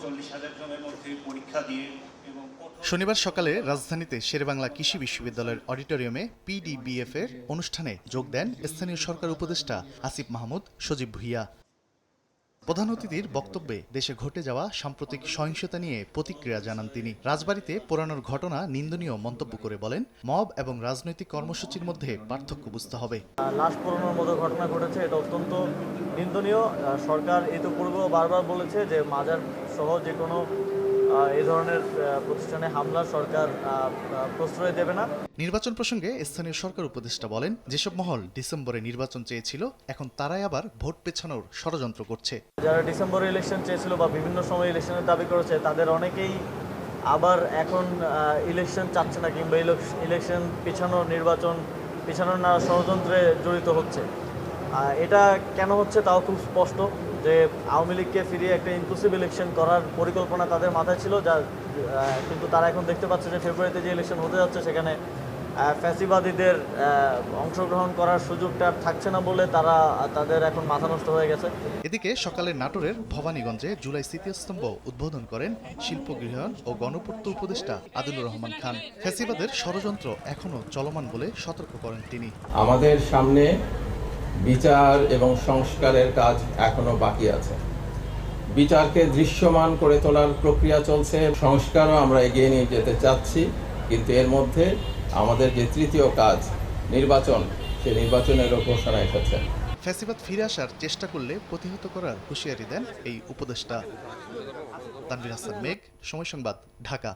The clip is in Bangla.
40,000 জনের মধ্যে পরীক্ষা দিয়ে এবং শনিবার সকালে রাজধানীতে শেরেবাংলা কৃষি বিশ্ববিদ্যালয়ের অডিটোরিয়ামে পিডিবিএফ এর অনুষ্ঠানে যোগ দেন স্থানীয় সরকার উপদেষ্টা আসিফ মাহমুদ সজীব ভুইয়া। প্রধান অতিথির বক্তব্যে দেশে ঘটে যাওয়া সাম্প্রতিক সহিংসতা নিয়ে প্রতিক্রিয়া জানান তিনি। রাজবাড়ীতে পোড়ানোর ঘটনা নিন্দনীয় মন্তব্য করে বলেন, মব এবং রাজনৈতিক কর্মসূচির মধ্যে পার্থক্য বুঝতে হবে। লাশ পোড়ানোর মতো ঘটনা ঘটেছে, এটা অত্যন্ত নিন্দনীয়। সরকার ইতিপূর্বেও বারবার বলেছে যে মাজার সহ যে কোনো এই ধরনের প্রতিষ্ঠানে হামলা সরকার প্রশ্রয় দেবে না। নির্বাচন প্রসঙ্গে স্থানীয় সরকার উপদেষ্টা বলেন, যেসব মহল ডিসেম্বরে নির্বাচন চেয়েছিল এখন তারাই আবার ভোট পেছানোর ষড়যন্ত্র করছে। যারা ডিসেম্বরে ইলেকশন চেয়েছিল বা বিভিন্ন সময় ইলেকশনের দাবি করেছে তাদের অনেকেই আবার এখন ইলেকশন চাচ্ছে না, কিংবা ইলেকশন পিছানোর নির্বাচন পিছানোর না ষড়যন্ত্রে জড়িত হচ্ছে। এটা কেন হচ্ছে তাও খুব স্পষ্ট যে আওয়ামী লীগকে ফিরিয়ে একটা ইনক্লুসিভ ইলেকশন করার পরিকল্পনা তাদের মাথায় ছিল, যা কিন্তু তারা এখন দেখতে পাচ্ছে যে ফেব্রুয়ারিতে যে ইলেকশন হতে যাচ্ছে সেখানে ফ্যাসিবাদীদের অংশগ্রহণ করার সুযোগটা থাকছে না বলে তাদের এখন মাথা নষ্ট হয়ে গেছে। এদিকে সকালে নাটোরের ভবানীগঞ্জে জুলাই স্মৃতিস্তম্ভ উদ্বোধন করেন শিল্প গৃহায়ন ও গণপূর্ত উপদেষ্টা আদিলুর রহমান খান। ফ্যাসিবাদের ষড়যন্ত্র এখনও চলমান বলে সতর্ক করেন তিনি। আমাদের সামনে বিচার এবং সংস্কারের কাজ এখনো বাকি আছে। বিচারকে দৃশ্যমান করে তোলার প্রক্রিয়া চলছে, সংস্কারও আমরা এগিয়ে নিয়ে যেতে চাচ্ছি, কিন্তু এর মধ্যে আমাদের যে তৃতীয় কাজ নির্বাচন, সেই নির্বাচনেরও ঘোষণা এসেছে। ফ্যাসিবাদ ফিরে আসার চেষ্টা করলে প্রতিহত করার হুঁশিয়ারি দেন এই উপদেষ্টা। তানভীর হাসান মেঘ, সময় সংবাদ, ঢাকা।